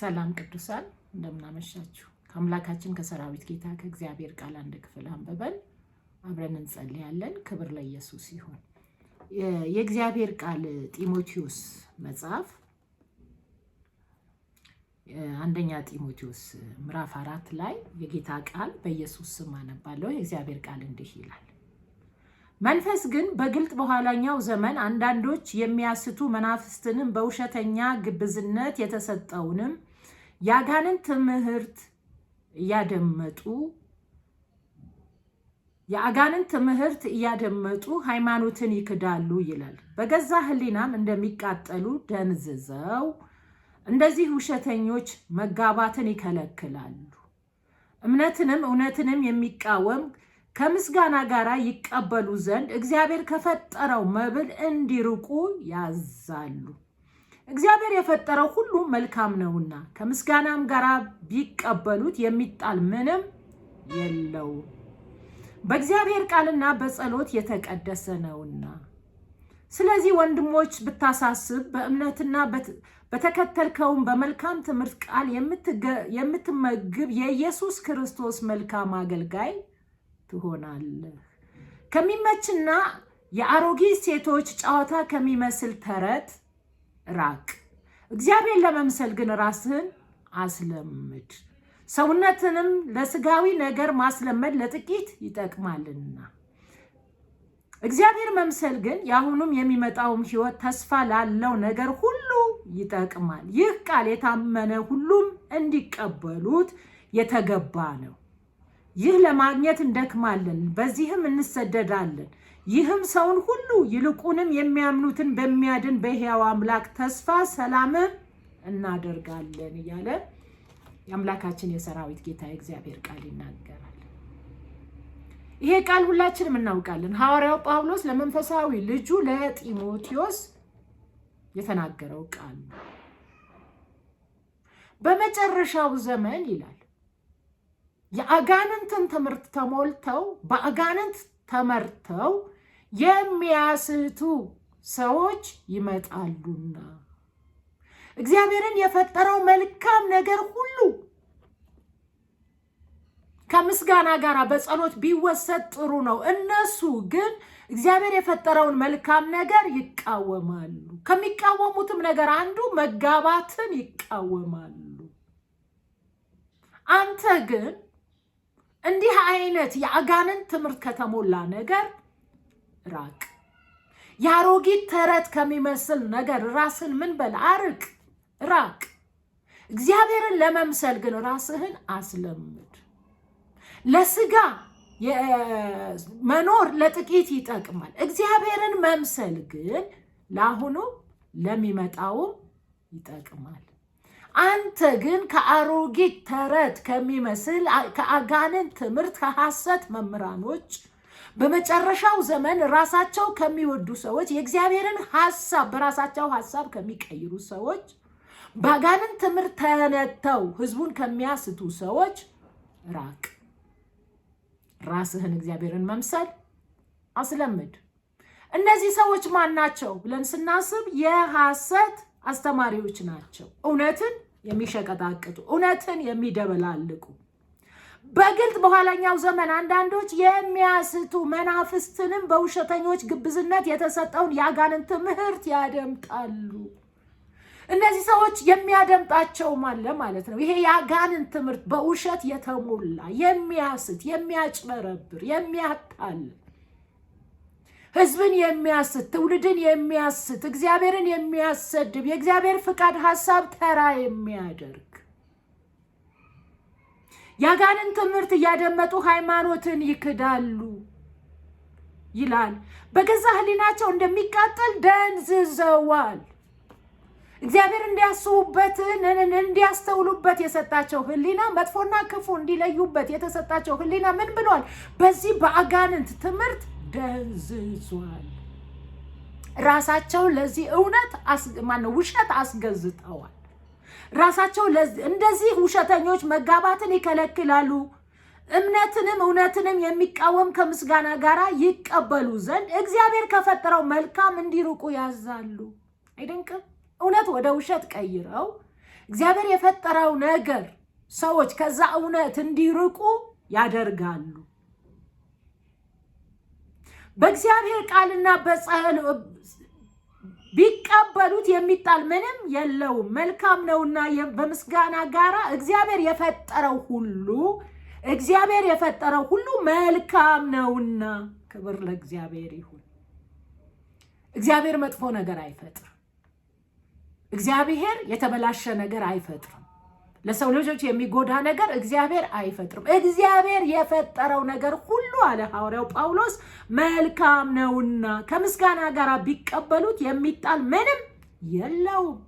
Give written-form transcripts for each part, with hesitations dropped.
ሰላም ቅዱሳን እንደምን አመሻችሁ። ከአምላካችን ከሰራዊት ጌታ ከእግዚአብሔር ቃል አንድ ክፍል አንብበን አብረን እንጸልያለን። ክብር ለኢየሱስ ይሁን። የእግዚአብሔር ቃል ጢሞቴዎስ መጽሐፍ አንደኛ ጢሞቴዎስ ምዕራፍ 4 ላይ የጌታ ቃል በኢየሱስ ስም አነባለሁ። የእግዚአብሔር ቃል እንዲህ ይላል። መንፈስ ግን በግልጥ በኋላኛው ዘመን አንዳንዶች የሚያስቱ መናፍስትንም በውሸተኛ ግብዝነት የተሰጠውንም የአጋንንት ትምህርት እያደመጡ ሃይማኖትን ይክዳሉ ይላል። በገዛ ሕሊናም እንደሚቃጠሉ ደንዝዘው እንደዚህ ውሸተኞች መጋባትን ይከለክላሉ። እውነትንም የሚቃወም ከምስጋና ጋር ይቀበሉ ዘንድ እግዚአብሔር ከፈጠረው መብል እንዲርቁ ያዛሉ። እግዚአብሔር የፈጠረው ሁሉ መልካም ነውና ከምስጋናም ጋር ቢቀበሉት የሚጣል ምንም የለውም። በእግዚአብሔር ቃልና በጸሎት የተቀደሰ ነውና። ስለዚህ ወንድሞች ብታሳስብ በእምነትና በተከተልከውም በመልካም ትምህርት ቃል የምትመግብ የኢየሱስ ክርስቶስ መልካም አገልጋይ ትሆናለህ። ከሚመችና የአሮጊት ሴቶች ጨዋታ ከሚመስል ተረት ራቅ። እግዚአብሔር ለመምሰል ግን ራስህን አስለምድ። ሰውነትንም ለስጋዊ ነገር ማስለመድ ለጥቂት ይጠቅማልና፣ እግዚአብሔር መምሰል ግን የአሁኑም የሚመጣውም ሕይወት ተስፋ ላለው ነገር ሁሉ ይጠቅማል። ይህ ቃል የታመነ ሁሉም እንዲቀበሉት የተገባ ነው። ይህ ለማግኘት እንደክማለን፣ በዚህም እንሰደዳለን። ይህም ሰውን ሁሉ ይልቁንም የሚያምኑትን በሚያድን በሕያው አምላክ ተስፋ ሰላምን እናደርጋለን እያለ የአምላካችን የሰራዊት ጌታ የእግዚአብሔር ቃል ይናገራል። ይሄ ቃል ሁላችንም እናውቃለን። ሐዋርያው ጳውሎስ ለመንፈሳዊ ልጁ ለጢሞቴዎስ የተናገረው ቃል ነው። በመጨረሻው ዘመን ይላል የአጋንንትን ትምህርት ተሞልተው በአጋንንት ተመርተው የሚያስቱ ሰዎች ይመጣሉና እግዚአብሔርን የፈጠረው መልካም ነገር ሁሉ ከምስጋና ጋር በጸሎት ቢወሰድ ጥሩ ነው። እነሱ ግን እግዚአብሔር የፈጠረውን መልካም ነገር ይቃወማሉ። ከሚቃወሙትም ነገር አንዱ መጋባትን ይቃወማሉ። አንተ ግን እንዲህ አይነት የአጋንንት ትምህርት ከተሞላ ነገር ራቅ። የአሮጊት ተረት ከሚመስል ነገር ራስን ምን በል አርቅ፣ ራቅ። እግዚአብሔርን ለመምሰል ግን ራስህን አስለምድ። ለስጋ መኖር ለጥቂት ይጠቅማል። እግዚአብሔርን መምሰል ግን ለአሁኑ ለሚመጣውም ይጠቅማል። አንተ ግን ከአሮጊት ተረት ከሚመስል ከአጋንንት ትምህርት ከሐሰት መምህራኖች በመጨረሻው ዘመን ራሳቸው ከሚወዱ ሰዎች የእግዚአብሔርን ሐሳብ በራሳቸው ሐሳብ ከሚቀይሩ ሰዎች በአጋንንት ትምህርት ተነተው ሕዝቡን ከሚያስቱ ሰዎች ራቅ። ራስህን እግዚአብሔርን መምሰል አስለምድ። እነዚህ ሰዎች ማን ናቸው ብለን ስናስብ የሐሰት አስተማሪዎች ናቸው። እውነትን የሚሸቀጣቅጡ፣ እውነትን የሚደበላልቁ፣ በግልጥ በኋላኛው ዘመን አንዳንዶች የሚያስቱ መናፍስትንም በውሸተኞች ግብዝነት የተሰጠውን የአጋንንት ትምህርት ያደምጣሉ። እነዚህ ሰዎች የሚያደምጣቸውም አለ ማለት ነው። ይሄ የአጋንንት ትምህርት በውሸት የተሞላ የሚያስት፣ የሚያጭበረብር፣ የሚያታል፣ ሕዝብን የሚያስት፣ ትውልድን የሚያስት፣ እግዚአብሔርን የሚያሰድብ፣ የእግዚአብሔር ፍቃድ ሐሳብ ተራ የሚያደርግ የአጋንንት ትምህርት እያደመጡ ሃይማኖትን ይክዳሉ ይላል። በገዛ ሕሊናቸው እንደሚቃጠል ደንዝዘዋል። እግዚአብሔር እንዲያስተውሉበት የሰጣቸው ሕሊና መጥፎና ክፉ እንዲለዩበት የተሰጣቸው ሕሊና ምን ብሏል? በዚህ በአጋንንት ትምህርት ደንዝዟል። ራሳቸው ለዚህ ውሸት አስገዝተዋል። ራሳቸው እንደዚህ ውሸተኞች መጋባትን ይከለክላሉ። እውነትንም የሚቃወም ከምስጋና ጋር ይቀበሉ ዘንድ እግዚአብሔር ከፈጠረው መልካም እንዲርቁ ያዛሉ። አይደንቅም? እውነት ወደ ውሸት ቀይረው እግዚአብሔር የፈጠረው ነገር ሰዎች ከዛ እውነት እንዲርቁ ያደርጋሉ። በእግዚአብሔር ቃልና በጸሎት ቢቀበሉት የሚጣል ምንም የለውም፣ መልካም ነውና በምስጋና ጋራ እግዚአብሔር የፈጠረው ሁሉ መልካም ነውና። ክብር ለእግዚአብሔር ይሁን። እግዚአብሔር መጥፎ ነገር አይፈጥርም። እግዚአብሔር የተበላሸ ነገር አይፈጥርም። ለሰው ልጆች የሚጎዳ ነገር እግዚአብሔር አይፈጥርም። እግዚአብሔር የፈጠረው ነገር ሁሉ አለ ሐዋርያው ጳውሎስ መልካም ነውና ከምስጋና ጋር ቢቀበሉት የሚጣል ምንም የለውም።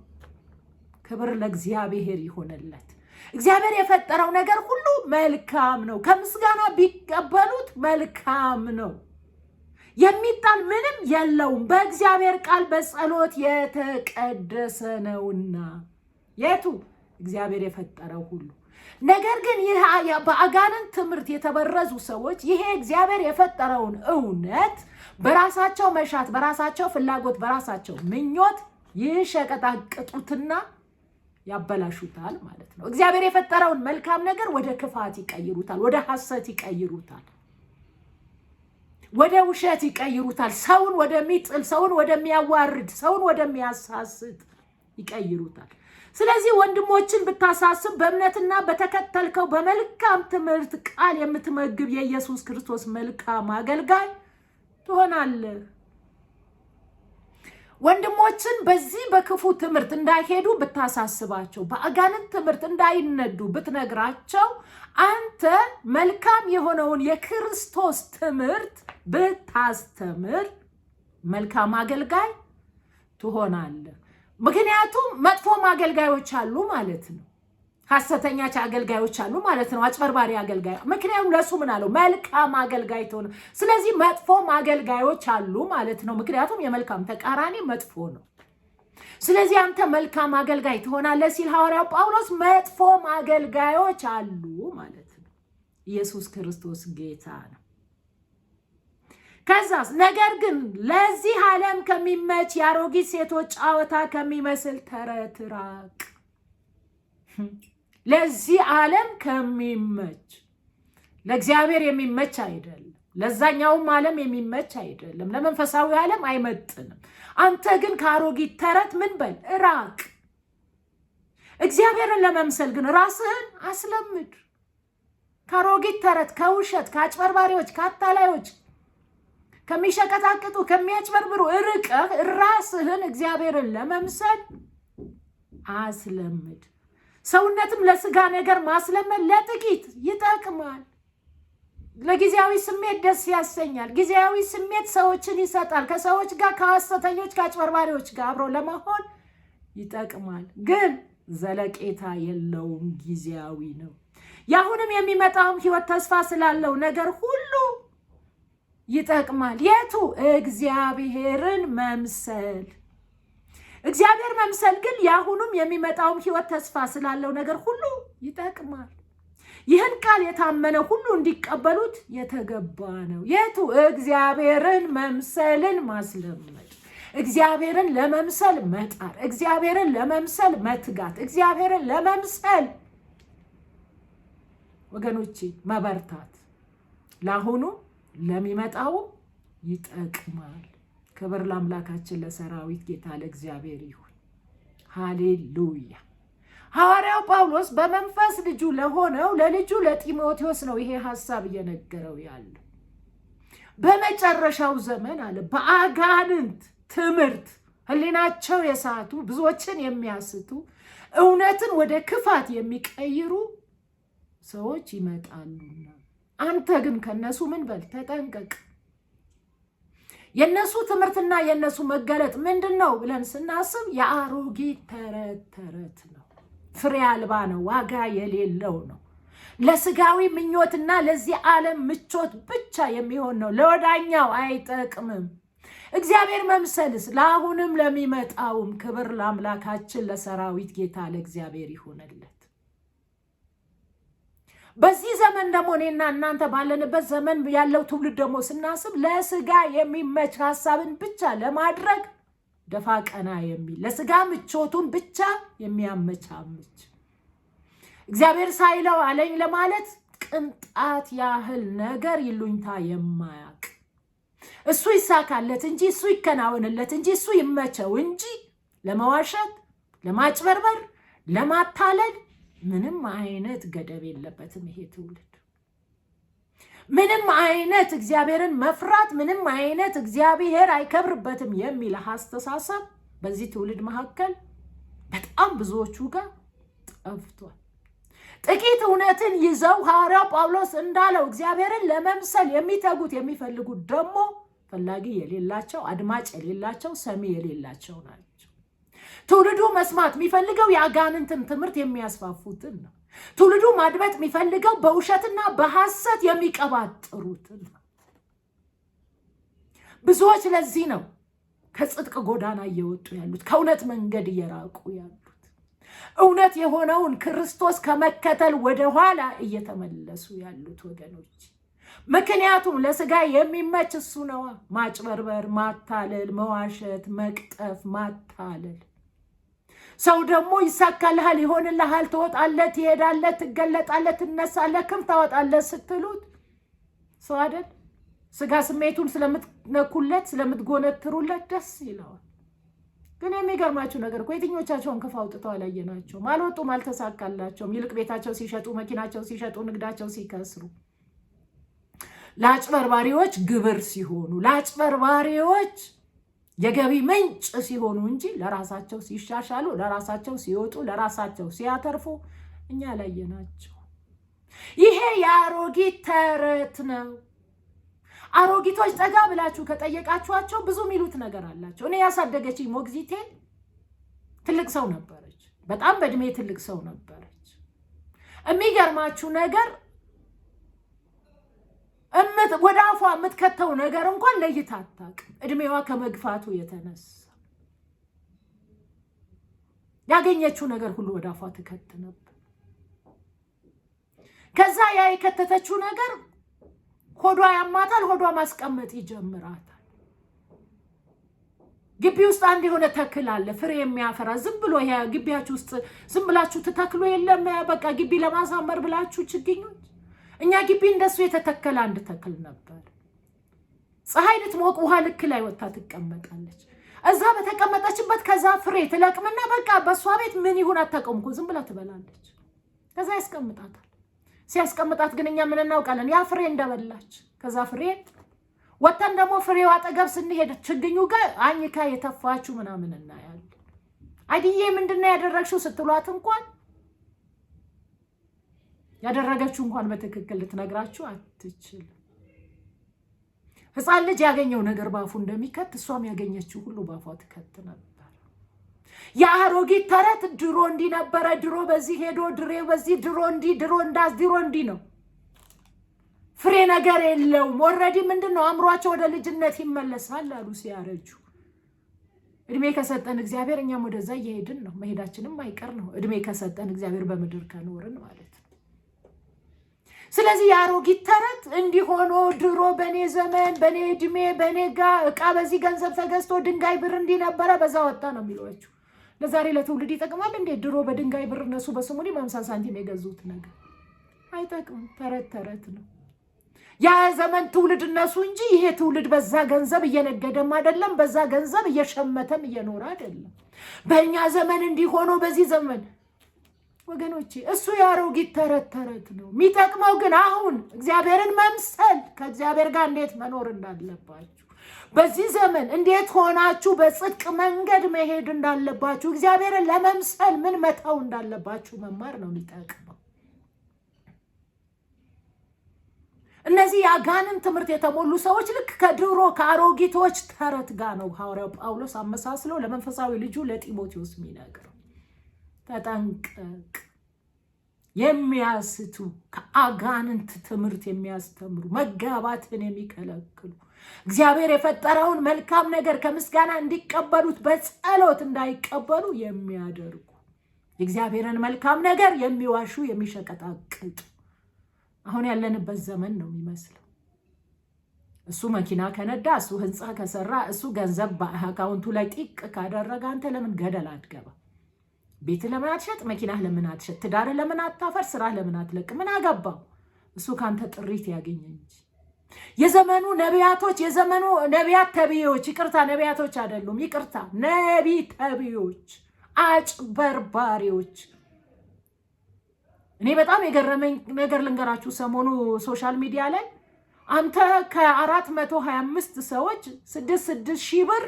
ክብር ለእግዚአብሔር ይሁንለት። እግዚአብሔር የፈጠረው ነገር ሁሉ መልካም ነው። ከምስጋና ቢቀበሉት መልካም ነው። የሚጣል ምንም የለውም። በእግዚአብሔር ቃል በጸሎት የተቀደሰ ነውና። የቱ? እግዚአብሔር የፈጠረው ሁሉ። ነገር ግን ይህ በአጋንንት ትምህርት የተበረዙ ሰዎች ይሄ እግዚአብሔር የፈጠረውን እውነት በራሳቸው መሻት፣ በራሳቸው ፍላጎት፣ በራሳቸው ምኞት ይሸቀጣቅጡትና ያበላሹታል ማለት ነው። እግዚአብሔር የፈጠረውን መልካም ነገር ወደ ክፋት ይቀይሩታል፣ ወደ ሐሰት ይቀይሩታል፣ ወደ ውሸት ይቀይሩታል። ሰውን ወደሚጥል፣ ሰውን ወደሚያዋርድ፣ ሰውን ወደሚያሳስት ይቀይሩታል። ስለዚህ ወንድሞችን ብታሳስብ በእምነትና በተከተልከው በመልካም ትምህርት ቃል የምትመግብ የኢየሱስ ክርስቶስ መልካም አገልጋይ ትሆናለህ። ወንድሞችን በዚህ በክፉ ትምህርት እንዳይሄዱ ብታሳስባቸው፣ በአጋንንት ትምህርት እንዳይነዱ ብትነግራቸው፣ አንተ መልካም የሆነውን የክርስቶስ ትምህርት ብታስተምር መልካም አገልጋይ ትሆናለህ። ምክንያቱም መጥፎ አገልጋዮች አሉ ማለት ነው። ሐሰተኛ አገልጋዮች አሉ ማለት ነው። አጭበርባሪ አገልጋይ። ምክንያቱም ለሱ ምን አለው? መልካም አገልጋይ ትሆን። ስለዚህ መጥፎ አገልጋዮች አሉ ማለት ነው። ምክንያቱም የመልካም ተቃራኒ መጥፎ ነው። ስለዚህ አንተ መልካም አገልጋይ ትሆናለህ ሲል ሐዋርያው ጳውሎስ መጥፎ አገልጋዮች አሉ ማለት ነው። ኢየሱስ ክርስቶስ ጌታ ነው። ከዛስ ነገር ግን ለዚህ ዓለም ከሚመች የአሮጊት ሴቶች ጨዋታ ከሚመስል ተረት ራቅ። ለዚህ ዓለም ከሚመች ለእግዚአብሔር የሚመች አይደለም፣ ለዛኛውም ዓለም የሚመች አይደለም፣ ለመንፈሳዊ ዓለም አይመጥንም። አንተ ግን ከአሮጊት ተረት ምን በል ራቅ። እግዚአብሔርን ለመምሰል ግን ራስህን አስለምድ። ከአሮጊት ተረት፣ ከውሸት፣ ከአጭበርባሪዎች፣ ከአታላዮች፣ ከሚሸቀጣቅጡ፣ ከሚያጭበርብሩ ርቀህ ራስህን እግዚአብሔርን ለመምሰል አስለምድ። ሰውነትም ለስጋ ነገር ማስለመድ ለጥቂት ይጠቅማል። ለጊዜያዊ ስሜት ደስ ያሰኛል። ጊዜያዊ ስሜት ሰዎችን ይሰጣል። ከሰዎች ጋር፣ ከሐሰተኞች፣ ከአጭበርባሪዎች ጋር አብሮ ለመሆን ይጠቅማል። ግን ዘለቄታ የለውም፣ ጊዜያዊ ነው። ያሁንም የሚመጣውም ህይወት ተስፋ ስላለው ነገር ሁሉ ይጠቅማል። የቱ? እግዚአብሔርን መምሰል። እግዚአብሔር መምሰል ግን ያሁንም የሚመጣውም ህይወት ተስፋ ስላለው ነገር ሁሉ ይጠቅማል። ይህን ቃል የታመነ ሁሉ እንዲቀበሉት የተገባ ነው። የቱ? እግዚአብሔርን መምሰልን ማስለመድ፣ እግዚአብሔርን ለመምሰል መጣር፣ እግዚአብሔርን ለመምሰል መትጋት፣ እግዚአብሔርን ለመምሰል ወገኖቼ መበርታት ለአሁኑ ለሚመጣው ይጠቅማል። ክብር ለአምላካችን ለሰራዊት ጌታ ለእግዚአብሔር ይሁን። ሃሌሉያ። ሐዋርያው ጳውሎስ በመንፈስ ልጁ ለሆነው ለልጁ ለጢሞቴዎስ ነው ይሄ ሐሳብ እየነገረው ያለው። በመጨረሻው ዘመን አለ በአጋንንት ትምህርት ህሊናቸው የሳቱ ብዙዎችን የሚያስቱ እውነትን ወደ ክፋት የሚቀይሩ ሰዎች ይመጣሉና አንተ ግን ከነሱ ምን በል ተጠንቀቅ። የነሱ ትምህርትና የነሱ መገለጥ ምንድነው ብለን ስናስብ የአሮጊት ተረት ነው። ፍሬ አልባ ነው፣ ዋጋ የሌለው ነው። ለስጋዊ ምኞትና ለዚህ ዓለም ምቾት ብቻ የሚሆን ነው። ለወዳኛው አይጠቅምም። እግዚአብሔር መምሰልስ ለአሁንም ለሚመጣውም ክብር ለአምላካችን ለሰራዊት ጌታ ለእግዚአብሔር ይሁንለት። በዚህ ዘመን ደግሞ እኔና እናንተ ባለንበት ዘመን ያለው ትውልድ ደግሞ ስናስብ ለስጋ የሚመች ሐሳብን ብቻ ለማድረግ ደፋ ቀና የሚል ለስጋ ምቾቱን ብቻ የሚያመቻምች እግዚአብሔር ሳይለው አለኝ ለማለት ቅንጣት ያህል ነገር ይሉኝታ የማያቅ እሱ ይሳካለት እንጂ እሱ ይከናወንለት እንጂ እሱ ይመቸው እንጂ ለመዋሸት ለማጭበርበር ለማታለል ምንም አይነት ገደብ የለበትም ይሄ ትውልድ። ምንም አይነት እግዚአብሔርን መፍራት ምንም አይነት እግዚአብሔር አይከብርበትም የሚል አስተሳሰብ በዚህ ትውልድ መካከል በጣም ብዙዎቹ ጋር ጠፍቷል። ጥቂት እውነትን ይዘው ሐዋርያው ጳውሎስ እንዳለው እግዚአብሔርን ለመምሰል የሚተጉት የሚፈልጉት ደግሞ ፈላጊ የሌላቸው አድማጭ የሌላቸው ሰሚ የሌላቸው ናቸው። ትውልዱ መስማት የሚፈልገው የአጋንንትን ትምህርት የሚያስፋፉትን ነው። ትውልዱ ማድመጥ የሚፈልገው በውሸትና በሐሰት የሚቀባጥሩትን ነው። ብዙዎች ለዚህ ነው ከጽድቅ ጎዳና እየወጡ ያሉት፣ ከእውነት መንገድ እየራቁ ያሉት፣ እውነት የሆነውን ክርስቶስ ከመከተል ወደ ኋላ እየተመለሱ ያሉት ወገኖች። ምክንያቱም ለስጋ የሚመች እሱ ነዋ። ማጭበርበር፣ ማታለል፣ መዋሸት፣ መቅጠፍ፣ ማታለል። ሰው ደግሞ ይሳካልሃል፣ ይሆንልሃል፣ ትወጣለህ፣ ትሄዳለህ፣ ትገለጣለህ፣ ትነሳለህ፣ ክንፍ ታወጣለህ ስትሉት ሰው አይደል? ስጋ ስሜቱን ስለምትነኩለት ስለምትጎነትሩለት ደስ ይለዋል። ግን የሚገርማችሁ ነገር እኮ የትኞቻቸውን ክንፍ አውጥተው አላየናቸውም፣ አልወጡም፣ አልተሳካላቸውም። ይልቅ ቤታቸው ሲሸጡ፣ መኪናቸው ሲሸጡ፣ ንግዳቸው ሲከስሩ፣ ለአጭበርባሪዎች ግብር ሲሆኑ፣ ለአጭበርባሪዎች የገቢ ምንጭ ሲሆኑ እንጂ ለራሳቸው ሲሻሻሉ፣ ለራሳቸው ሲወጡ፣ ለራሳቸው ሲያተርፉ እኛ አላየናቸው። ይሄ የአሮጊት ተረት ነው። አሮጊቶች ጠጋ ብላችሁ ከጠየቃችኋቸው ብዙ ሚሉት ነገር አላቸው። እኔ ያሳደገችኝ ሞግዚቴ ትልቅ ሰው ነበረች፣ በጣም በእድሜ ትልቅ ሰው ነበረች። የሚገርማችሁ ነገር ወደ አፏ የምትከተው ነገር እንኳን ለይታ አታውቅም። እድሜዋ ከመግፋቱ የተነሳ ያገኘችው ነገር ሁሉ ወደ አፏ ትከት ነበር። ከዛ ያ የከተተችው ነገር ሆዷ ያማታል፣ ሆዷ ማስቀመጥ ይጀምራታል። ግቢ ውስጥ አንድ የሆነ ተክል አለ ፍሬ የሚያፈራ። ዝም ብሎ ይሄ ግቢያችሁ ውስጥ ዝም ብላችሁ ትተክሉ የለም በቃ ግቢ ለማሳመር ብላችሁ ችግኞች። እኛ ግቢ እንደሱ የተተከለ አንድ ተክል ነበር። ፀሐይ ልትሞቅ ውሃ ልክ ላይ ወጣ ትቀመጣለች። እዛ በተቀመጠችበት ከዛ ፍሬ ትለቅምና በቃ በሷ ቤት ምን ይሁን አታውቀውም፣ ዝም ብላ ትበላለች። ከዛ ያስቀምጣታል። ሲያስቀምጣት ግን እኛ ምን እናውቃለን? ያ ፍሬ እንደበላች። ከዛ ፍሬ ወጣን ደግሞ ፍሬው አጠገብ ስንሄድ ችግኙ ጋር አኝካ የተፋችሁ ምናምን እናያለን። አይዲዬ ምንድነው ያደረግሽው ስትሏት እንኳን ያደረገችው እንኳን በትክክል ልትነግራችሁ አትችልም። ሕፃን ልጅ ያገኘው ነገር ባፉ እንደሚከት እሷም ያገኘችው ሁሉ ባፏ ትከት ነበር። የአሮጊት ተረት ድሮ እንዲህ ነበረ፣ ድሮ በዚህ ሄዶ ድሬ በዚህ ድሮ እንዲህ ድሮ እንዳስ ድሮ እንዲህ ነው። ፍሬ ነገር የለውም። ኦልሬዲ ምንድነው አእምሯቸው ወደ ልጅነት ይመለሳል አሉ ሲያረጁ። እድሜ ከሰጠን እግዚአብሔር እኛም ወደዛ እየሄድን ነው፣ መሄዳችንም አይቀር ነው። እድሜ ከሰጠን እግዚአብሔር በምድር ከኖርን ማለት ነው። ስለዚህ የአሮጊት ተረት እንዲሆኖ ድሮ በኔ ዘመን በኔ እድሜ በኔ ጋር ዕቃ በዚህ ገንዘብ ተገዝቶ ድንጋይ ብር እንዲህ ነበረ በዛ ወጣ ነው የሚሏችሁ። ለዛሬ ለትውልድ ይጠቅማል እንዴ? ድሮ በድንጋይ ብር እነሱ በስሙኒ 50 ሳንቲም የገዙት ነገር አይጠቅም። ተረት ተረት ነው። ያ ዘመን ትውልድ እነሱ እንጂ ይሄ ትውልድ በዛ ገንዘብ እየነገደም አይደለም፣ በዛ ገንዘብ እየሸመተም እየኖረ አይደለም። በእኛ ዘመን እንዲሆኖ በዚህ ዘመን ወገኖቼ እሱ የአሮጊት ተረት ተረት ነው። የሚጠቅመው ግን አሁን እግዚአብሔርን መምሰል ከእግዚአብሔር ጋር እንዴት መኖር እንዳለባችሁ፣ በዚህ ዘመን እንዴት ሆናችሁ በጽድቅ መንገድ መሄድ እንዳለባችሁ፣ እግዚአብሔርን ለመምሰል ምን መተው እንዳለባችሁ መማር ነው የሚጠቅመው። እነዚህ የአጋንንት ትምህርት የተሞሉ ሰዎች ልክ ከድሮ ከአሮጊቶች ተረት ጋር ነው ሐዋርያው ጳውሎስ አመሳስለው ለመንፈሳዊ ልጁ ለጢሞቴዎስ የሚነግረው። ተጠንቀቅ። የሚያስቱ ከአጋንንት ትምህርት የሚያስተምሩ መጋባትን የሚከለክሉ እግዚአብሔር የፈጠረውን መልካም ነገር ከምስጋና እንዲቀበሉት በጸሎት እንዳይቀበሉ የሚያደርጉ የእግዚአብሔርን መልካም ነገር የሚዋሹ የሚሸቀጣቅጡ አሁን ያለንበት ዘመን ነው የሚመስለው። እሱ መኪና ከነዳ፣ እሱ ህንፃ ከሰራ፣ እሱ ገንዘብ በአካውንቱ ላይ ጢቅ ካደረገ አንተ ለምን ገደል አትገባ? ቤት ለምን አትሸጥ? መኪና ለምን አትሸጥ? ትዳር ለምን አታፈር? ስራ ለምን አትለቅ? ምን አገባው? እሱ ካንተ ጥሪት ያገኘ እንጂ። የዘመኑ ነቢያቶች፣ የዘመኑ ነቢያት ተብዮች፣ ይቅርታ ነቢያቶች አይደሉም፣ ይቅርታ ነቢ ተብዮች፣ አጭበርባሪዎች። እኔ በጣም የገረመኝ ነገር ልንገራችሁ። ሰሞኑ ሶሻል ሚዲያ ላይ አንተ ከ425 ሰዎች 6 ሺህ ብር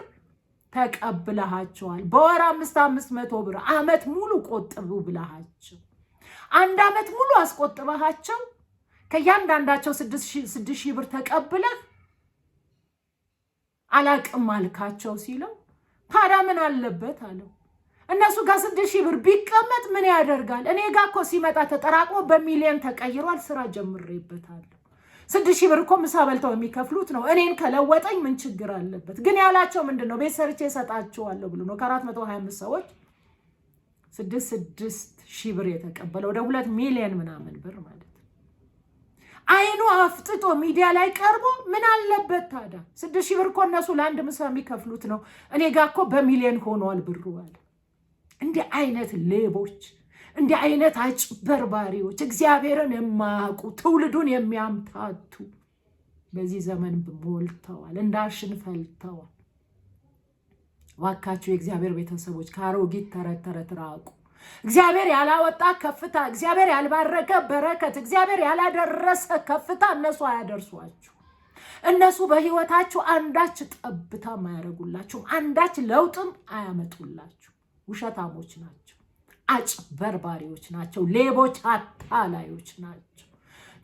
ተቀብለሃቸዋል፣ በወር 500 ብር አመት ሙሉ ቆጥቡ ብለሃቸው፣ አንድ አመት ሙሉ አስቆጥበሃቸው ከያንዳንዳቸው 6 ሺህ ብር ተቀብለህ አላቅም አልካቸው ሲለው፣ ታዲያ ምን አለበት አለው። እነሱ ጋር 6 ሺህ ብር ቢቀመጥ ምን ያደርጋል? እኔ ጋር እኮ ሲመጣ ተጠራቅሞ በሚሊዮን ተቀይሯል። ስራ ጀምሬበታለሁ። 6 ሺህ ብር እኮ ምሳ በልተው የሚከፍሉት ነው። እኔን ከለወጠኝ ምን ችግር አለበት? ግን ያላቸው ምንድን ነው? ቤት ሰርቼ እሰጣቸዋለሁ ብሎ ነው። ከ425 ሰዎች 6 ሺህ ብር የተቀበለ ወደ 2 ሚሊዮን ምናምን ብር ማለት ነው። አይኑ አፍጥጦ ሚዲያ ላይ ቀርቦ ምን አለበት ታዲያ? 6 ሺህ ብር እኮ እነሱ ለአንድ ምሳ የሚከፍሉት ነው። እኔ ጋር እኮ በሚሊዮን ሆኗል ብሩ አለ። እንዲህ አይነት ሌቦች፣ እንዲህ አይነት አጭበርባሪዎች፣ እግዚአብሔርን የማያውቁ ትውልዱን የሚያምታቱ በዚህ ዘመን ሞልተዋል፣ እንዳሽን ፈልተዋል። ዋካችሁ የእግዚአብሔር ቤተሰቦች ከአሮጊት ተረት ራቁ። እግዚአብሔር ያላወጣ ከፍታ፣ እግዚአብሔር ያልባረከ በረከት፣ እግዚአብሔር ያላደረሰ ከፍታ እነሱ አያደርሷችሁ። እነሱ በህይወታችሁ አንዳች ጠብታ አያደርጉላችሁም፣ አንዳች ለውጥም አያመጡላችሁ። ውሸታሞች ናቸው፣ አጭበርባሪዎች ናቸው፣ ሌቦች፣ አታላዮች ናቸው።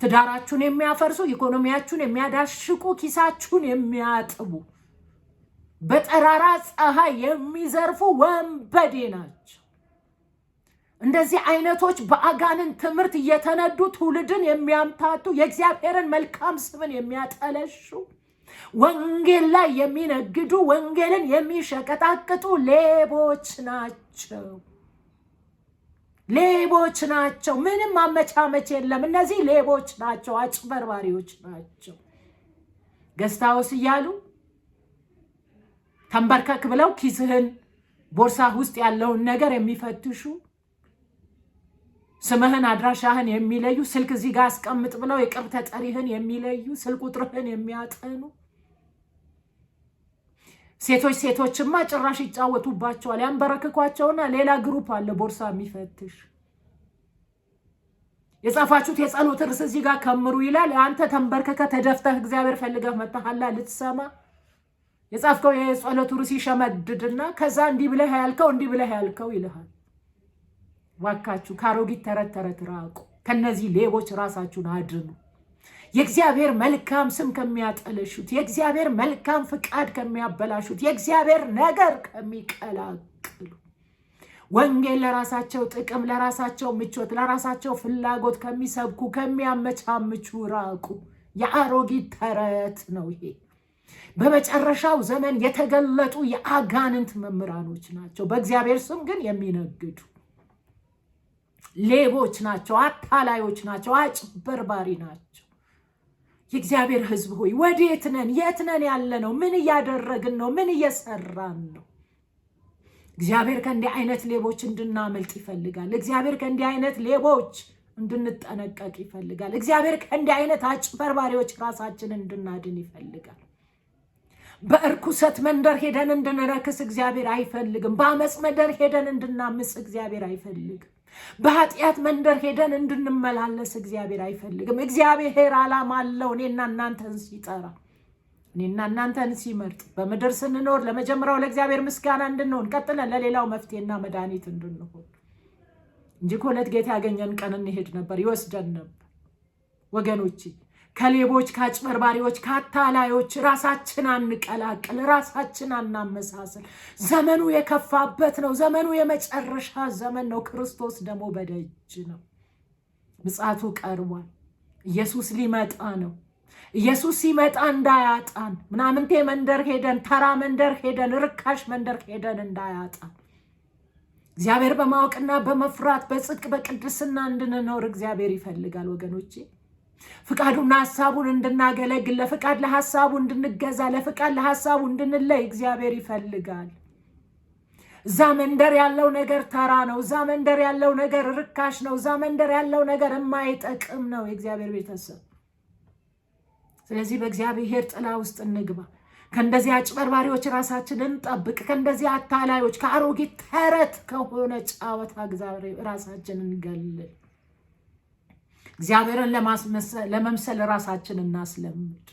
ትዳራችሁን የሚያፈርሱ፣ ኢኮኖሚያችሁን የሚያዳሽቁ፣ ኪሳችሁን የሚያጥቡ፣ በጠራራ ፀሐይ የሚዘርፉ ወንበዴ ናቸው። እንደዚህ አይነቶች በአጋንንት ትምህርት እየተነዱ ትውልድን የሚያምታቱ፣ የእግዚአብሔርን መልካም ስምን የሚያጠለሹ፣ ወንጌል ላይ የሚነግዱ፣ ወንጌልን የሚሸቀጣቅጡ ሌቦች ናቸው። ሌቦች ናቸው። ምንም አመቻመች የለም። እነዚህ ሌቦች ናቸው፣ አጭበርባሪዎች ናቸው። ገስታውስ እያሉ ተንበርከክ ብለው ኪስህን ቦርሳ ውስጥ ያለውን ነገር የሚፈትሹ፣ ስምህን አድራሻህን የሚለዩ፣ ስልክ እዚህ ጋር አስቀምጥ ብለው የቅርብ ተጠሪህን የሚለዩ፣ ስልክ ቁጥርህን የሚያጠኑ ሴቶችማ ጭራሽ ይጫወቱባቸዋል። ያንበረክኳቸውና ሌላ ግሩፕ አለ ቦርሳ የሚፈትሽ። የጻፋችሁት የጸሎት ርዕስ እዚህ ጋር ከምሩ ይላል። አንተ ተንበርከከ ተደፍተህ እግዚአብሔር ፈልገህ መጣሃላ ልትሰማ። የጻፍከው የጸሎት ርዕስ ይሸመድድና ከዛ እንዲህ ብለህ ያልከው ይልሃል። ዋካችሁ ከአሮጊት ተረት ራቁ። ከነዚህ ሌቦች ራሳችሁን አድኑ። የእግዚአብሔር መልካም ስም ከሚያጠለሹት፣ የእግዚአብሔር መልካም ፍቃድ ከሚያበላሹት፣ የእግዚአብሔር ነገር ከሚቀላቅሉ፣ ወንጌል ለራሳቸው ጥቅም፣ ለራሳቸው ምቾት፣ ለራሳቸው ፍላጎት ከሚሰብኩ ከሚያመቻምቹ ራቁ። የአሮጊት ተረት ነው ይሄ። በመጨረሻው ዘመን የተገለጡ የአጋንንት መምህራኖች ናቸው። በእግዚአብሔር ስም ግን የሚነግዱ ሌቦች ናቸው፣ አታላዮች ናቸው፣ አጭበርባሪ ናቸው። የእግዚአብሔር ሕዝብ ሆይ ወዴት ነን? የት ነን ያለ ነው? ምን እያደረግን ነው? ምን እየሰራን ነው? እግዚአብሔር ከእንዲህ አይነት ሌቦች እንድናመልጥ ይፈልጋል። እግዚአብሔር ከእንዲህ አይነት ሌቦች እንድንጠነቀቅ ይፈልጋል። እግዚአብሔር ከእንዲህ አይነት አጭበርባሪዎች ራሳችንን እንድናድን ይፈልጋል። በእርኩሰት መንደር ሄደን እንድንረክስ እግዚአብሔር አይፈልግም። በአመፅ መንደር ሄደን እንድናምፅ እግዚአብሔር አይፈልግም። በኃጢአት መንደር ሄደን እንድንመላለስ እግዚአብሔር አይፈልግም። እግዚአብሔር ዓላማ አለው። እኔና እናንተን ሲጠራ፣ እኔና እናንተን ሲመርጥ፣ በምድር ስንኖር ለመጀመሪያው ለእግዚአብሔር ምስጋና እንድንሆን፣ ቀጥለን ለሌላው መፍትሄና መድኃኒት እንድንሆን እንጂ ከሁለት ጌታ ያገኘን ቀን እንሄድ ነበር፣ ይወስደን ነበር። ወገኖቼ ከሌቦች፣ ከአጭበርባሪዎች፣ ከአታላዮች ራሳችን አንቀላቅል፣ ራሳችን አናመሳሰል። ዘመኑ የከፋበት ነው። ዘመኑ የመጨረሻ ዘመን ነው። ክርስቶስ ደግሞ በደጅ ነው። ምጽአቱ ቀርቧል። ኢየሱስ ሊመጣ ነው። ኢየሱስ ሲመጣ እንዳያጣን፣ ምናምንቴ መንደር ሄደን፣ ተራ መንደር ሄደን፣ ርካሽ መንደር ሄደን እንዳያጣን እግዚአብሔር በማወቅና በመፍራት በጽድቅ በቅድስና እንድንኖር እግዚአብሔር ይፈልጋል። ወገኖቼ ፍቃዱና ሐሳቡን እንድናገለግል፣ ለፍቃድ ለሐሳቡ እንድንገዛ፣ ለፍቃድ ለሐሳቡ እንድንለይ እግዚአብሔር ይፈልጋል። እዛ መንደር ያለው ነገር ተራ ነው። እዛ መንደር ያለው ነገር ርካሽ ነው። እዛ መንደር ያለው ነገር የማይጠቅም ነው የእግዚአብሔር ቤተሰብ። ስለዚህ በእግዚአብሔር ጥላ ውስጥ እንግባ። ከእንደዚህ አጭበርባሪዎች ራሳችንን እንጠብቅ። ከእንደዚህ አታላዮች፣ ከአሮጊት ተረት ከሆነ ጫወታ እግዚአብሔር ራሳችንን እንገልል። እግዚአብሔርን ለመምሰል ራሳችንን እናስለምድ።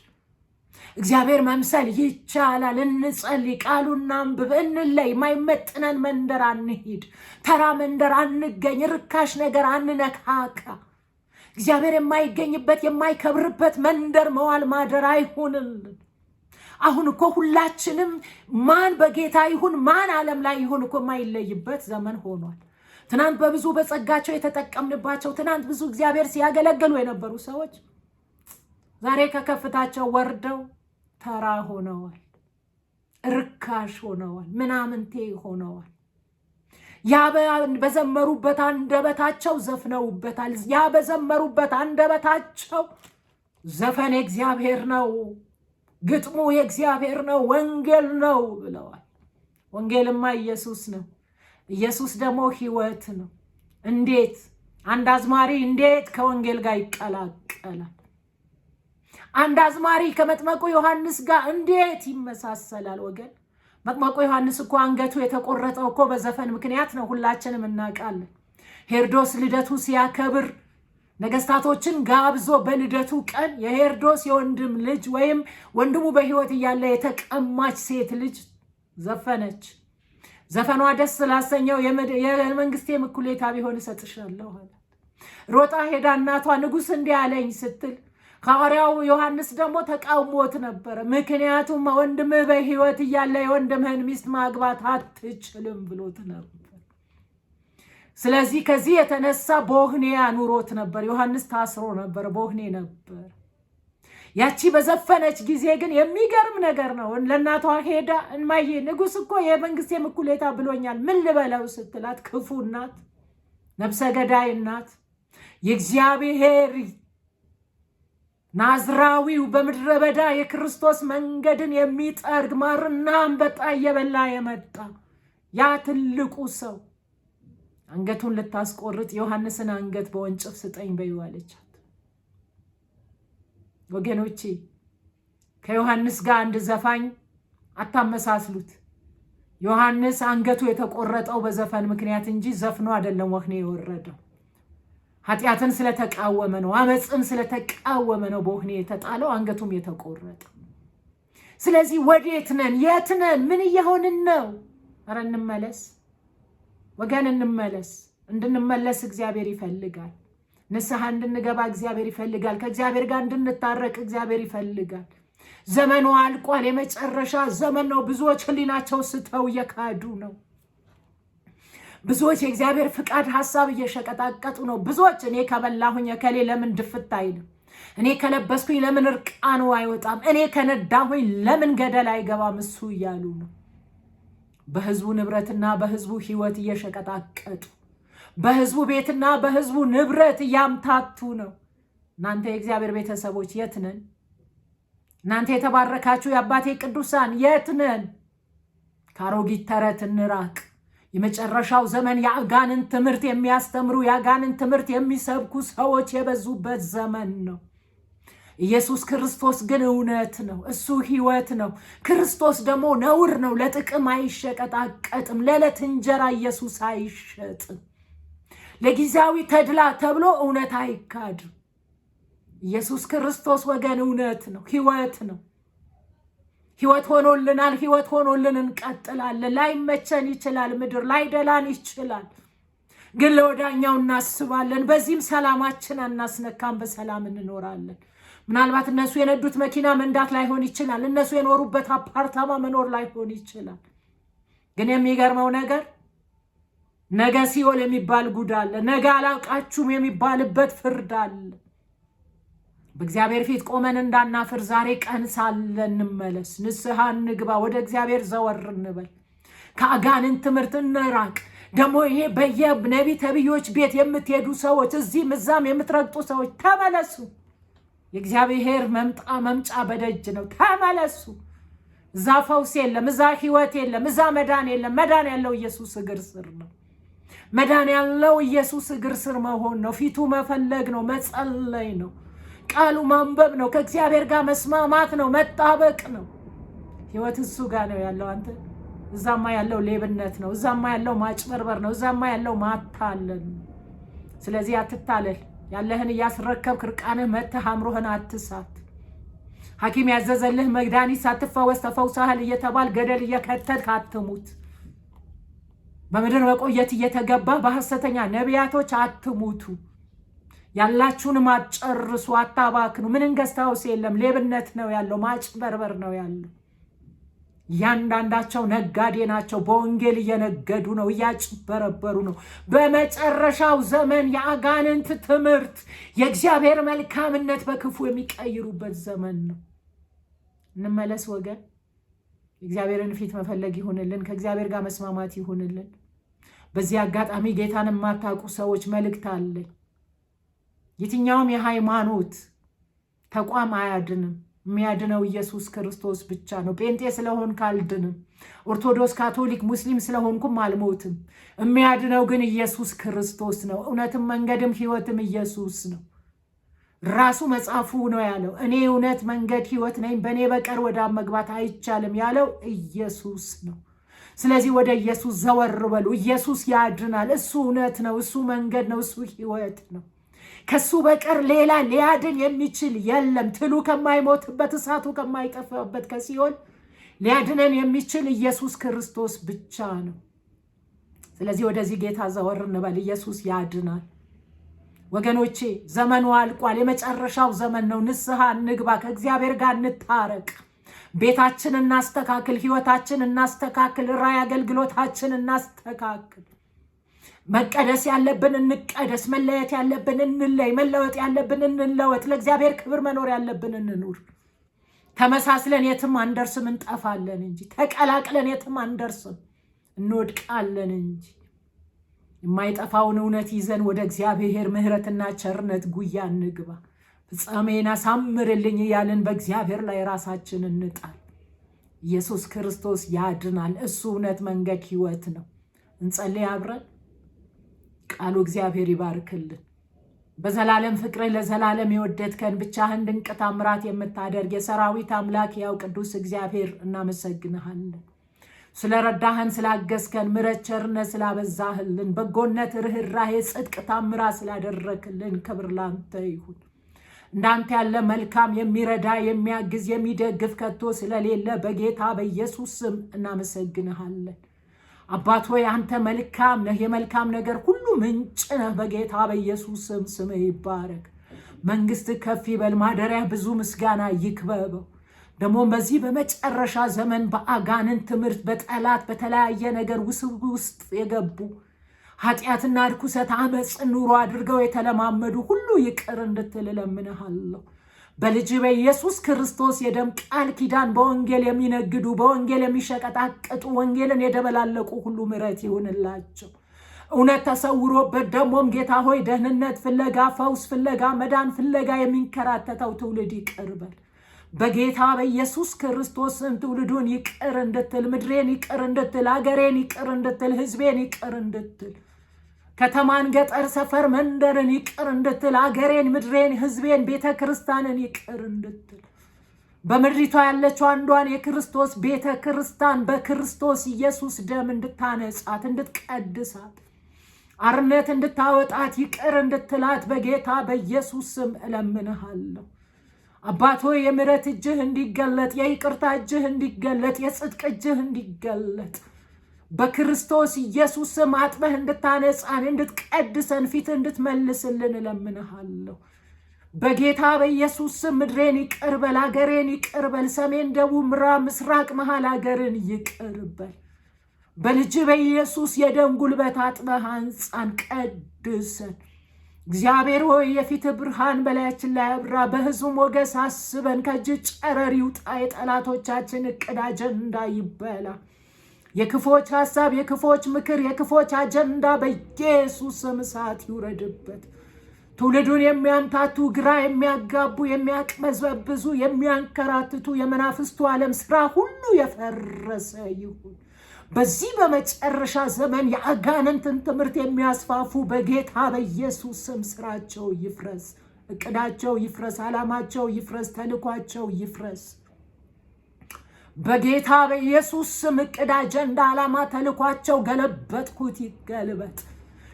እግዚአብሔር መምሰል ይቻላል። እንጸልይ፣ ቃሉን እናንብብ፣ እንለይ። የማይመጥነን መንደር አንሂድ፣ ተራ መንደር አንገኝ፣ ርካሽ ነገር አንነካካ። እግዚአብሔር የማይገኝበት የማይከብርበት መንደር መዋል ማደር አይሁንልን። አሁን እኮ ሁላችንም ማን በጌታ ይሁን ማን ዓለም ላይ ይሁን እኮ የማይለይበት ዘመን ሆኗል። ትናንት በብዙ በጸጋቸው የተጠቀምንባቸው፣ ትናንት ብዙ እግዚአብሔር ሲያገለግሉ የነበሩ ሰዎች ዛሬ ከከፍታቸው ወርደው ተራ ሆነዋል፣ ርካሽ ሆነዋል፣ ምናምንቴ ሆነዋል። ያ በዘመሩበት አንደበታቸው ዘፍነውበታል። ያ በዘመሩበት አንደበታቸው ዘፈን የእግዚአብሔር ነው፣ ግጥሙ የእግዚአብሔር ነው፣ ወንጌል ነው ብለዋል። ወንጌልማ ኢየሱስ ነው። ኢየሱስ ደግሞ ሕይወት ነው። እንዴት አንድ አዝማሪ እንዴት ከወንጌል ጋር ይቀላቀላል? አንድ አዝማሪ ከመጥመቁ ዮሐንስ ጋር እንዴት ይመሳሰላል? ወገን መጥመቁ ዮሐንስ እኮ አንገቱ የተቆረጠው እኮ በዘፈን ምክንያት ነው። ሁላችንም እናውቃለን። ሄሮድስ ልደቱ ሲያከብር ነገስታቶችን ጋብዞ በልደቱ ቀን የሄሮድስ የወንድም ልጅ ወይም ወንድሙ በሕይወት እያለ የተቀማች ሴት ልጅ ዘፈነች። ዘፈኗ ደስ ስላሰኘው የመንግስቴ እኩሌታ ቢሆን እሰጥሻለሁ አለ። ሮጣ ሄዳ እናቷ ንጉሥ እንዲህ አለኝ ስትል፣ ሐዋርያው ዮሐንስ ደግሞ ተቃውሞት ነበረ። ምክንያቱም ወንድምህ በሕይወት እያለ የወንድምህን ሚስት ማግባት አትችልም ብሎት ነበር። ስለዚህ ከዚህ የተነሳ በወህኒ አኑሮት ነበር። ዮሐንስ ታስሮ ነበር፣ በወህኒ ነበር። ያቺ በዘፈነች ጊዜ ግን የሚገርም ነገር ነው። ለእናቷ ሄዳ እማዬ ንጉሥ እኮ የመንግስቴ እኩሌታ ብሎኛል፣ ምን ልበለው ስትላት፣ ክፉ እናት፣ ነፍሰ ገዳይ እናት፣ የእግዚአብሔር ናዝራዊው በምድረ በዳ የክርስቶስ መንገድን የሚጠርግ ማርና አንበጣ እየበላ የመጣ ያ ትልቁ ሰው አንገቱን ልታስቆርጥ ዮሐንስን አንገት በወንጭፍ ስጠኝ በይው አለቻት። ወገኖቼ ከዮሐንስ ጋር አንድ ዘፋኝ አታመሳስሉት። ዮሐንስ አንገቱ የተቆረጠው በዘፈን ምክንያት እንጂ ዘፍኖ አይደለም ወህኒ የወረደው። ኃጢአትን ስለተቃወመ ነው፣ አመፅን ስለተቃወመ ነው በወህኒ የተጣለው፣ አንገቱም የተቆረጠው። ስለዚህ ወዴት ነን? የት ነን? ምን እየሆንን ነው? ኧረ እንመለስ ወገን፣ እንመለስ። እንድንመለስ እግዚአብሔር ይፈልጋል። ንስሐ እንድንገባ እግዚአብሔር ይፈልጋል። ከእግዚአብሔር ጋር እንድንታረቅ እግዚአብሔር ይፈልጋል። ዘመኑ አልቋል። የመጨረሻ ዘመን ነው። ብዙዎች ህሊናቸው ስተው እየካዱ ነው። ብዙዎች የእግዚአብሔር ፍቃድ ሐሳብ እየሸቀጣቀጡ ነው። ብዙዎች እኔ ከበላሁኝ እከሌ ለምን ድፍት አይልም፣ እኔ ከለበስኩኝ ለምን እርቃኑ አይወጣም፣ እኔ ከነዳሁኝ ለምን ገደል አይገባም እሱ እያሉ ነው። በህዝቡ ንብረትና በህዝቡ ህይወት እየሸቀጣቀጡ፣ በህዝቡ ቤትና በህዝቡ ንብረት እያምታቱ ነው። እናንተ የእግዚአብሔር ቤተሰቦች የት ነን? እናንተ የተባረካችሁ የአባቴ ቅዱሳን የት ነን? ከአሮጊት ተረት እንራቅ። የመጨረሻው ዘመን የአጋንን ትምህርት የሚያስተምሩ የአጋንን ትምህርት የሚሰብኩ ሰዎች የበዙበት ዘመን ነው። ኢየሱስ ክርስቶስ ግን እውነት ነው። እሱ ህይወት ነው። ክርስቶስ ደግሞ ነውር ነው። ለጥቅም አይሸቀጣቀጥም። ለዕለት እንጀራ ኢየሱስ አይሸጥም። ለጊዜያዊ ተድላ ተብሎ እውነት አይካድም። ኢየሱስ ክርስቶስ ወገን እውነት ነው፣ ህይወት ነው። ህይወት ሆኖልናል። ህይወት ሆኖልን እንቀጥላለን። ላይመቸን ይችላል፣ ምድር ላይደላን ይችላል፣ ግን ለወዳኛው እናስባለን። በዚህም ሰላማችን አናስነካም፣ በሰላም እንኖራለን። ምናልባት እነሱ የነዱት መኪና መንዳት ላይሆን ይችላል፣ እነሱ የኖሩበት አፓርታማ መኖር ላይሆን ይችላል። ግን የሚገርመው ነገር ነገ ሲኦል የሚባል ጉድ አለ። ነገ አላውቃችሁም የሚባልበት ፍርድ አለ። በእግዚአብሔር ፊት ቆመን እንዳናፍር ዛሬ ቀን ሳለ እንመለስ፣ ንስሐ እንግባ፣ ወደ እግዚአብሔር ዘወር እንበል፣ ከአጋንን ትምህርት እንራቅ። ደግሞ ይሄ በየነቢ ተብዮች ቤት የምትሄዱ ሰዎች፣ እዚህም እዛም የምትረግጡ ሰዎች ተመለሱ። የእግዚአብሔር መምጫ በደጅ ነው። ተመለሱ። እዛ ፈውስ የለም፣ እዛ ህይወት የለም፣ እዛ መዳን የለም። መዳን ያለው ኢየሱስ እግር ስር ነው። መዳን ያለው ኢየሱስ እግር ስር መሆን ነው። ፊቱ መፈለግ ነው። መጸለይ ነው። ቃሉ ማንበብ ነው። ከእግዚአብሔር ጋር መስማማት ነው። መጣበቅ ነው። ህይወት እሱ ጋር ነው ያለው። አንተ እዛማ ያለው ሌብነት ነው። እዛማ ያለው ማጭበርበር ነው። እዛማ ያለው ማታለል ነው። ስለዚህ አትታለል። ያለህን እያስረከብክ እርቃንህ መተህ አእምሮህን አትሳት። ሐኪም ያዘዘልህ መድኃኒት ሳትፈወስ ተፈውሰሃል እየተባል ገደል እየከተትክ አትሙት። በምድር መቆየት እየተገባ በሐሰተኛ ነቢያቶች አትሙቱ። ያላችሁንም አትጨርሱ፣ አታባክኑ። ምንም ገዝታውስ የለም። ሌብነት ነው ያለው፣ ማጭበርበር ነው ያለው። እያንዳንዳቸው ነጋዴ ናቸው። በወንጌል እየነገዱ ነው፣ እያጭበረበሩ ነው። በመጨረሻው ዘመን የአጋንንት ትምህርት የእግዚአብሔር መልካምነት በክፉ የሚቀይሩበት ዘመን ነው። እንመለስ ወገን። እግዚአብሔርን ፊት መፈለግ ይሁንልን። ከእግዚአብሔር ጋር መስማማት ይሁንልን። በዚህ አጋጣሚ ጌታን የማታውቁ ሰዎች መልእክት አለኝ። የትኛውም የሃይማኖት ተቋም አያድንም። የሚያድነው ኢየሱስ ክርስቶስ ብቻ ነው። ጴንጤ ስለሆንክ አልድንም። ኦርቶዶክስ፣ ካቶሊክ፣ ሙስሊም ስለሆንኩም አልሞትም። የሚያድነው ግን ኢየሱስ ክርስቶስ ነው። እውነትም መንገድም ሕይወትም ኢየሱስ ነው። ራሱ መጽሐፉ ነው ያለው። እኔ እውነት መንገድ ሕይወት ነኝ፣ በእኔ በቀር ወደ አብ መግባት አይቻልም ያለው ኢየሱስ ነው። ስለዚህ ወደ ኢየሱስ ዘወር በሉ። ኢየሱስ ያድናል። እሱ እውነት ነው። እሱ መንገድ ነው። እሱ ሕይወት ነው። ከሱ በቀር ሌላ ሊያድን የሚችል የለም። ትሉ ከማይሞትበት እሳቱ ከማይጠፋበት ከሲኦል ሊያድነን የሚችል ኢየሱስ ክርስቶስ ብቻ ነው። ስለዚህ ወደዚህ ጌታ ዘወር እንበል። ኢየሱስ ያድናል። ወገኖቼ ዘመኑ አልቋል። የመጨረሻው ዘመን ነው። ንስሐ እንግባ። ከእግዚአብሔር ጋር እንታረቅ። ቤታችን እናስተካክል። ህይወታችን እናስተካክል። ራዕይ አገልግሎታችን እናስተካክል። መቀደስ ያለብን እንቀደስ። መለየት ያለብን እንለይ። መለወጥ ያለብን እንለወጥ። ለእግዚአብሔር ክብር መኖር ያለብን እንኑር። ተመሳስለን የትም አንደርስም፣ እንጠፋለን እንጂ። ተቀላቅለን የትም አንደርስም፣ እንወድቃለን እንጂ። የማይጠፋውን እውነት ይዘን ወደ እግዚአብሔር ምሕረትና ቸርነት ጉያ እንግባ። ፍጻሜን አሳምርልኝ እያልን በእግዚአብሔር ላይ ራሳችን እንጣል። ኢየሱስ ክርስቶስ ያድናል። እሱ እውነት፣ መንገድ፣ ህይወት ነው። እንጸልይ አብረን። ቃሉ እግዚአብሔር ይባርክልን። በዘላለም ፍቅር ለዘላለም የወደድከን ብቻህን ድንቅ ታምራት የምታደርግ የሰራዊት አምላክ ያው ቅዱስ እግዚአብሔር እናመሰግንሃለን። ስለረዳህን፣ ስላገዝከን፣ ምሕረት ቸርነት ስላበዛህልን፣ በጎነት፣ ርህራሄ፣ ጽድቅ፣ ታምራት ስላደረክልን ክብር ላንተ ይሁን። እንዳንተ ያለ መልካም የሚረዳ የሚያግዝ የሚደግፍ ከቶ ስለሌለ በጌታ በኢየሱስ ስም እናመሰግንሃለን። አባት ሆይ አንተ መልካም ነህ። የመልካም ነገር ሁሉ ምንጭ ነህ። በጌታ በኢየሱስ ስም ስምህ ይባረክ። መንግስት ከፍ ይበል። ማደሪያ ብዙ ምስጋና ይክበበው። ደግሞ በዚህ በመጨረሻ ዘመን በአጋንንት ትምህርት፣ በጠላት በተለያየ ነገር ውስጥ የገቡ ኃጢአትና ርኩሰት፣ አመፅ ኑሮ አድርገው የተለማመዱ ሁሉ ይቅር እንድትል እለምንሃለሁ። በልጅ በኢየሱስ ክርስቶስ የደም ቃል ኪዳን በወንጌል የሚነግዱ፣ በወንጌል የሚሸቀጣቅጡ፣ ወንጌልን የደበላለቁ ሁሉ ምሕረት ይሁንላቸው። እውነት ተሰውሮበት ደግሞም ጌታ ሆይ ደህንነት ፍለጋ፣ ፈውስ ፍለጋ፣ መዳን ፍለጋ የሚንከራተተው ትውልድ ይቅር በል። በጌታ በኢየሱስ ክርስቶስን ትውልዱን ይቅር እንድትል፣ ምድሬን ይቅር እንድትል፣ አገሬን ይቅር እንድትል፣ ህዝቤን ይቅር እንድትል፣ ከተማን፣ ገጠር፣ ሰፈር፣ መንደርን ይቅር እንድትል፣ አገሬን፣ ምድሬን፣ ህዝቤን፣ ቤተ ክርስቲያንን ይቅር እንድትል፣ በምድሪቷ ያለችው አንዷን የክርስቶስ ቤተ ክርስቲያን በክርስቶስ ኢየሱስ ደም እንድታነጻት፣ እንድትቀድሳት፣ አርነት እንድታወጣት፣ ይቅር እንድትላት በጌታ በኢየሱስ ስም እለምንሃለሁ። አባት ሆይ የምሕረት እጅህ እንዲገለጥ፣ የይቅርታ እጅህ እንዲገለጥ፣ የጽድቅ እጅህ እንዲገለጥ በክርስቶስ ኢየሱስ ስም አጥበህ እንድታነጻን፣ እንድትቀድሰን፣ ፊት እንድትመልስልን እለምንሃለሁ። በጌታ በኢየሱስ ስም ምድሬን ይቅር በል፣ አገሬን ይቅር በል፣ ሰሜን፣ ደቡብ፣ ምዕራብ፣ ምስራቅ፣ መሃል አገርን ይቅር በል። በልጅ በኢየሱስ የደም ጉልበት አጥበህ አንጻን፣ ቀድሰን። እግዚአብሔር ሆይ የፊት ብርሃን በላያችን ላይ አብራ፣ በህዝቡ ሞገስ አስበን። ከእጅ ጨረር ይውጣ፣ የጠላቶቻችን እቅድ አጀንዳ ይበላ። የክፎች ሐሳብ፣ የክፎች ምክር፣ የክፎች አጀንዳ በኢየሱስ ስም እሳት ይውረድበት። ትውልዱን የሚያምታቱ፣ ግራ የሚያጋቡ፣ የሚያቅበዘብዙ፣ የሚያንከራትቱ የመናፍስቱ ዓለም ስራ ሁሉ የፈረሰ ይሁን። በዚህ በመጨረሻ ዘመን የአጋንንትን ትምህርት የሚያስፋፉ በጌታ በኢየሱስ ስም ስራቸው ይፍረስ፣ እቅዳቸው ይፍረስ፣ ዓላማቸው ይፍረስ፣ ተልኳቸው ይፍረስ። በጌታ በኢየሱስ ስም እቅድ፣ አጀንዳ፣ ዓላማ፣ ተልኳቸው ገለበጥኩት፣ ይገልበጥ።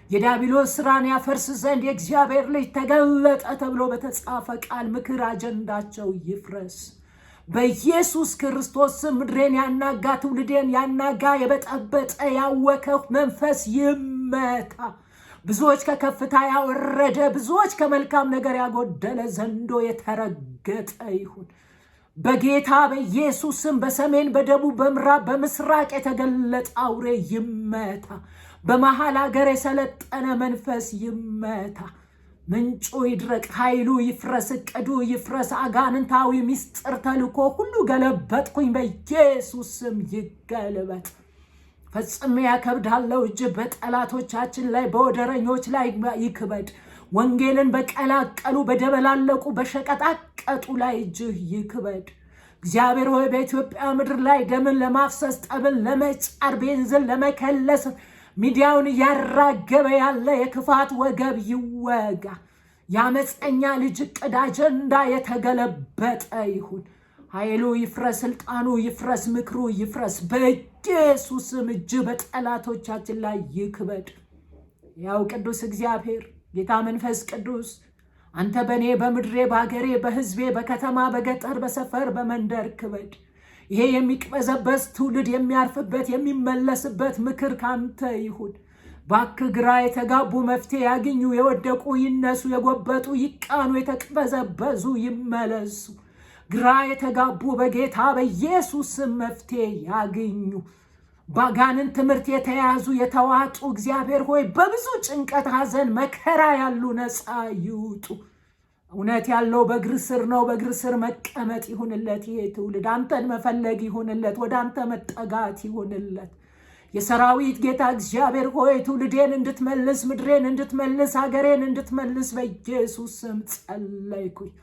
የዲያብሎስ ስራን ያፈርስ ዘንድ የእግዚአብሔር ልጅ ተገለጠ ተብሎ በተጻፈ ቃል ምክር፣ አጀንዳቸው ይፍረስ በኢየሱስ ክርስቶስ ስም። ምድሬን ያናጋ፣ ትውልዴን ያናጋ፣ የበጠበጠ ያወከ መንፈስ ይመታ። ብዙዎች ከከፍታ ያወረደ፣ ብዙዎች ከመልካም ነገር ያጎደለ ዘንዶ የተረገጠ ይሁን በጌታ በኢየሱስ ስም። በሰሜን፣ በደቡብ፣ በምዕራብ፣ በምስራቅ የተገለጠ አውሬ ይመታ። በመሃል ሀገር የሰለጠነ መንፈስ ይመታ። ምንጩ ይድረቅ፣ ኃይሉ ይፍረስ፣ እቅዱ ይፍረስ። አጋንንታዊ ምስጢር ተልኮ ሁሉ ገለበጥኩኝ፣ በኢየሱስ ስም ይገልበጥ። ፈጽሜ ያከብዳለው እጅ በጠላቶቻችን ላይ በወደረኞች ላይ ይክበድ። ወንጌልን በቀላቀሉ በደበላለቁ በሸቀጣቀጡ ላይ እጅህ ይክበድ። እግዚአብሔር ሆይ በኢትዮጵያ ምድር ላይ ደምን ለማፍሰስ፣ ጠብን ለመጫር፣ ቤንዝን ለመከለስ ሚዲያውን እያራገበ ያለ የክፋት ወገብ ይወጋ። የአመፀኛ ልጅ እቅድ፣ አጀንዳ የተገለበጠ ይሁን። ኃይሉ ይፍረስ፣ ስልጣኑ ይፍረስ፣ ምክሩ ይፍረስ። በኢየሱስም እጅ በጠላቶቻችን ላይ ይክበድ። ያው ቅዱስ እግዚአብሔር ጌታ መንፈስ ቅዱስ አንተ በእኔ በምድሬ በአገሬ በህዝቤ በከተማ በገጠር በሰፈር በመንደር ክበድ። ይሄ የሚቅበዘበዝ ትውልድ የሚያርፍበት የሚመለስበት ምክር ካንተ ይሁን። እባክህ ግራ የተጋቡ መፍትሄ ያግኙ፣ የወደቁ ይነሱ፣ የጎበጡ ይቃኑ፣ የተቅበዘበዙ ይመለሱ። ግራ የተጋቡ በጌታ በኢየሱስ ስም መፍትሄ ያግኙ። ባጋንን ትምህርት የተያዙ የተዋጡ እግዚአብሔር ሆይ በብዙ ጭንቀት፣ ሐዘን፣ መከራ ያሉ ነፃ ይውጡ። እውነት ያለው በእግር ስር ነው። በእግር ስር መቀመጥ ይሁንለት። ይሄ ትውልድ አንተን መፈለግ ይሁንለት። ወደ አንተ መጠጋት ይሁንለት። የሰራዊት ጌታ እግዚአብሔር ሆይ ትውልዴን እንድትመልስ፣ ምድሬን እንድትመልስ፣ ሀገሬን እንድትመልስ በኢየሱስ ስም ጸለይኩኝ።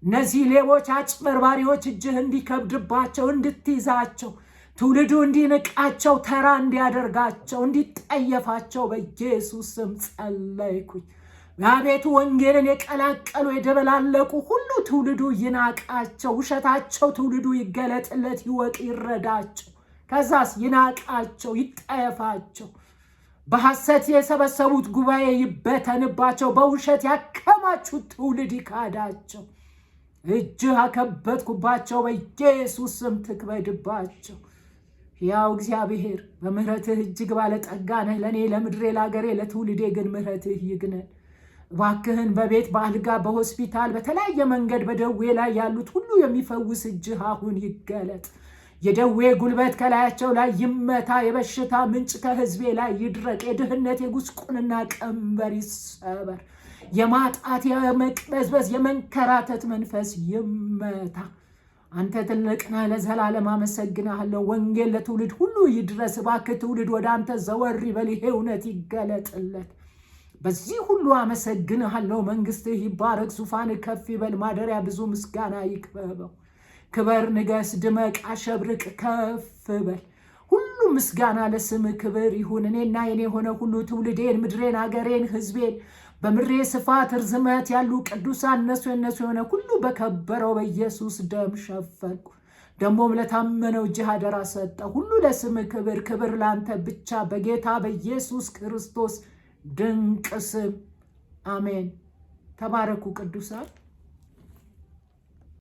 እነዚህ ሌቦች አጭበርባሪዎች እጅህ እንዲከብድባቸው እንድትይዛቸው፣ ትውልዱ እንዲንቃቸው፣ ተራ እንዲያደርጋቸው፣ እንዲጠየፋቸው በኢየሱስ ስም ጸለይኩኝ። አቤቱ ወንጌልን የቀላቀሉ የደበላለቁ ሁሉ ትውልዱ ይናቃቸው። ውሸታቸው ትውልዱ ይገለጥለት፣ ይወቅ፣ ይረዳቸው። ከዛስ ይናቃቸው፣ ይጠየፋቸው። በሐሰት የሰበሰቡት ጉባኤ ይበተንባቸው። በውሸት ያከማቹት ትውልድ ይካዳቸው። እጅህ አከበትኩባቸው፣ በኢየሱስ ስም ትክበድባቸው። ያው እግዚአብሔር በምህረትህ እጅግ ባለጠጋ ነህ። ለእኔ ለምድሬ ለአገሬ ለትውልዴ ግን ምህረትህ ይግነን። እባክህን በቤት በአልጋ በሆስፒታል በተለያየ መንገድ በደዌ ላይ ያሉት ሁሉ የሚፈውስ እጅህ አሁን ይገለጥ። የደዌ ጉልበት ከላያቸው ላይ ይመታ። የበሽታ ምንጭ ከህዝቤ ላይ ይድረቅ። የድህነት የጉስቁልና ቀንበር ይሰበር። የማጣት የመቅበዝበዝ የመንከራተት መንፈስ ይመታ። አንተ ትልቅ ነህ፣ ለዘላለም አመሰግናለሁ። ወንጌል ለትውልድ ሁሉ ይድረስ። እባክህ ትውልድ ወደ አንተ ዘወር ይበል፣ ይሄ እውነት ይገለጥለት። በዚህ ሁሉ አመሰግናለሁ። መንግስትህ ይባረክ፣ ዙፋንህ ከፍ ይበል፣ ማደሪያ ብዙ ምስጋና ይክበበው። ክበር፣ ንገስ፣ ድመቅ፣ አሸብርቅ፣ ከፍ በል። ሁሉ ምስጋና ለስምህ ክብር ይሁን። እኔና የኔ ሆነ ሁሉ ትውልዴን፣ ምድሬን፣ አገሬን፣ ህዝቤን በምድሬ ስፋት ርዝመት ያሉ ቅዱሳን እነሱ የነሱ የሆነ ሁሉ በከበረው በኢየሱስ ደም ሸፈንኩ። ደሞም ለታመነው እጅህ አደራ ሰጠ። ሁሉ ለስምህ ክብር፣ ክብር ላንተ ብቻ በጌታ በኢየሱስ ክርስቶስ ድንቅ ስም አሜን። ተባረኩ ቅዱሳን።